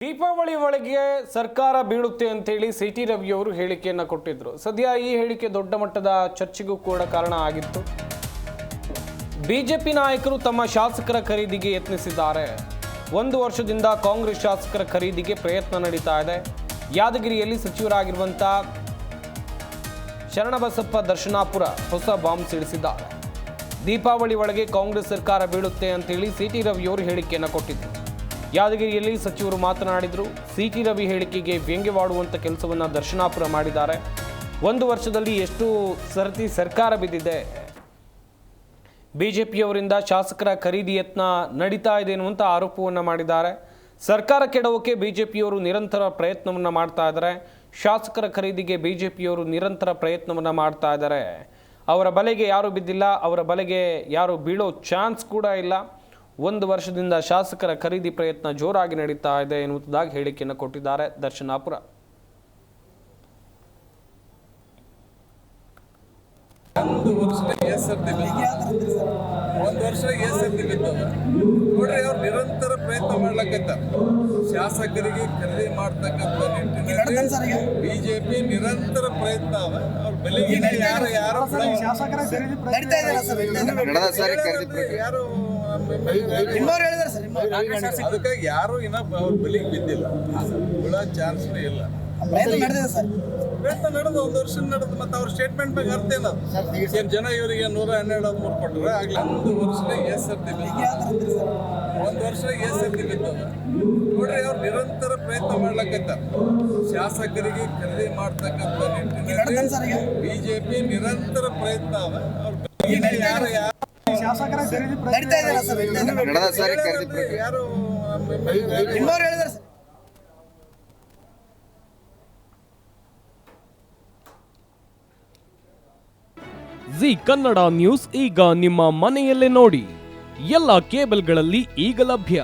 ದೀಪಾವಳಿ ಒಳಗೆ ಸರ್ಕಾರ ಬೀಳುತ್ತೆ ಅಂತೇಳಿ ಸಿಟಿ ರವಿ ಅವರು ಹೇಳಿಕೆಯನ್ನು ಕೊಟ್ಟಿದ್ರು. ಸದ್ಯ ಈ ಹೇಳಿಕೆ ದೊಡ್ಡ ಮಟ್ಟದ ಚರ್ಚೆಗೂ ಕೂಡ ಕಾರಣ ಆಗಿತ್ತು. ಬಿಜೆಪಿ ನಾಯಕರು ತಮ್ಮ ಶಾಸಕರ ಖರೀದಿಗೆ ಯತ್ನಿಸಿದ್ದಾರೆ. 1 ವರ್ಷದಿಂದ ಕಾಂಗ್ರೆಸ್ ಶಾಸಕರ ಖರೀದಿಗೆ ಪ್ರಯತ್ನ ನಡೀತಾ ಇದೆ. ಯಾದಗಿರಿಯಲ್ಲಿ ಸಚಿವರಾಗಿರುವಂಥ ಶರಣಬಸಪ್ಪ ದರ್ಶನಾಪುರ ಹೊಸ ಬಾಂಬ್ ಸಿಡಿಸಿದ್ದಾರೆ. ದೀಪಾವಳಿ ಒಳಗೆ ಕಾಂಗ್ರೆಸ್ ಸರ್ಕಾರ ಬೀಳುತ್ತೆ ಅಂತೇಳಿ ಸಿಟಿ ರವಿ ಅವರು ಹೇಳಿಕೆಯನ್ನು ಕೊಟ್ಟಿದ್ರು. ಯಾದಗಿರಿಯಲ್ಲಿ ಸಚಿವರು ಮಾತನಾಡಿದರು. ಸಿಟಿ ರವಿ ಹೇಳಿಕೆಗೆ ವ್ಯಂಗ್ಯವಾಡುವಂಥ ಕೆಲಸವನ್ನು ದರ್ಶನಾಪುರ ಮಾಡಿದ್ದಾರೆ. 1 ವರ್ಷದಲ್ಲಿ ಎಷ್ಟು ಸರತಿ ಸರ್ಕಾರ ಬಿದ್ದಿದೆ, ಬಿಜೆಪಿಯವರಿಂದ ಶಾಸಕರ ಖರೀದಿ ಯತ್ನ ನಡೀತಾ ಇದೆ ಎನ್ನುವಂಥ ಆರೋಪವನ್ನು ಮಾಡಿದ್ದಾರೆ. ಸರ್ಕಾರ ಕೆಡವೋಕೆ ಬಿಜೆಪಿಯವರು ನಿರಂತರ ಪ್ರಯತ್ನವನ್ನು ಮಾಡ್ತಾ ಇದ್ದಾರೆ. ಶಾಸಕರ ಖರೀದಿಗೆ ಬಿಜೆಪಿಯವರು ನಿರಂತರ ಪ್ರಯತ್ನವನ್ನು ಮಾಡ್ತಾ ಇದ್ದಾರೆ. ಅವರ ಬಲೆಗೆ ಯಾರೂ ಬಿದ್ದಿಲ್ಲ, ಅವರ ಬಲೆಗೆ ಯಾರು ಬೀಳೋ ಚಾನ್ಸ್ ಕೂಡ ಇಲ್ಲ. 1 ವರ್ಷದಿಂದ ಶಾಸಕರ ಖರೀದಿ ಪ್ರಯತ್ನ ಜೋರಾಗಿ ನಡೀತಾ ಇದೆ ಎನ್ನುವುದಾಗಿ ಹೇಳಿಕೆಯನ್ನು ಕೊಟ್ಟಿದ್ದಾರೆ ದರ್ಶನಾಪುರ. ಒಂದು ವರ್ಷ ನೋಡ್ರಿ, ಅವ್ರು ನಿರಂತರ ಪ್ರಯತ್ನ ಮಾಡ್ಲಕತ್ತಾರ. ಶಾಸಕರಿಗೆ ಖರೀದಿ ಮಾಡ್ತಕ್ಕಂಥ ನಿಟ್ಟಿನಲ್ಲಿ ಬಿಜೆಪಿ ನಿರಂತರ ಪ್ರಯತ್ನ ಅವ. ಅವ್ರ ಬೆಲೆಗೆ ಯಾರು ಅದಕ್ಕಾಗಿ ಯಾರು ಇನ್ನ ಅವ್ರ ಬೆಲೆಗೆ ಬಿದ್ದಿಲ್ಲ, ಬೀಳೋ ಚಾನ್ಸ್ನೇ ಇಲ್ಲ. ಪ್ರಯತ್ನ ನಡೆದು 1 ವರ್ಷ ನಡೆದು ಮತ್ತೆ ಅವ್ರ ಸ್ಟೇಟ್ಮೆಂಟ್ ಬಗ್ಗೆ ಅರ್ಥ ಏನದು? ಏನ್ ಜನ ಇವರಿಗೆ 112 ಕೊಟ್ಟರೆ ಆಗ್ಲಿ. 1 ವರ್ಷ ಎಷ್ಟು ಸರ್ತಿ ಬಿದ್ದದ ನೋಡ್ರಿ, ಅವ್ರು ನಿರಂತರ ಪ್ರಯತ್ನ ಮಾಡ್ಲಕತ್ತಾರ. ಶಾಸಕರಿಗೆ ಖರೀದಿ ಮಾಡ್ತಕ್ಕಂಥ ನಿಟ್ಟಿನಲ್ಲಿ ಬಿಜೆಪಿ ನಿರಂತರ ಪ್ರಯತ್ನ ಅವ. ಅವ್ರ ಯಾರು ಜಿ ಕನ್ನಡ ನ್ಯೂಸ್ ಈಗ ನಿಮ್ಮ ಮನೆಯಲ್ಲೇ ನೋಡಿ. ಎಲ್ಲ ಕೇಬಲ್ಗಳಲ್ಲಿ ಈಗ ಲಭ್ಯ.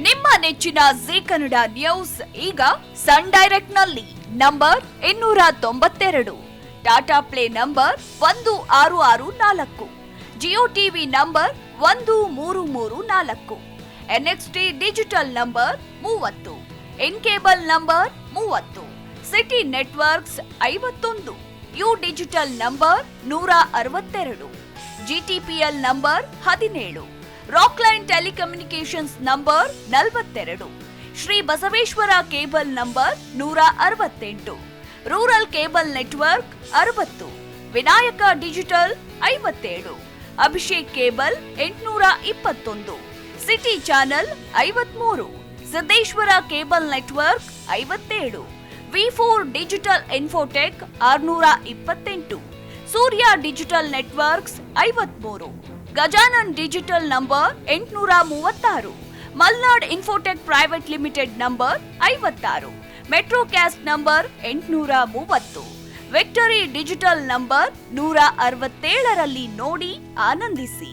ನಿಮ್ಮ ನೆಚ್ಚಿನ ಜಿ ಕನ್ನಡ ನ್ಯೂಸ್ ಈಗ ಸನ್ ಡೈರೆಕ್ಟ್ ನಲ್ಲಿ number 292, Tata play number 1664, Jio TV number 1334, NXT digital number 30, in cable number 30, city networks 51, U digital number 162, GTPL number 17, Rockline telecommunications number 42, Shri Basaveshwara cable number 168, rural cable network 60, Vinayaka digital 57, Abhishek cable 821, city channel 53, Siddeshwara cable network 57, V4 digital Infotech 628, Surya digital networks 53, Gajanan digital number 836, Malnad Infotech private limited number 56, Metrocast number 830, victory digital number 167ರಲ್ಲಿ ನೋಡಿ ಆನಂದಿಸಿ.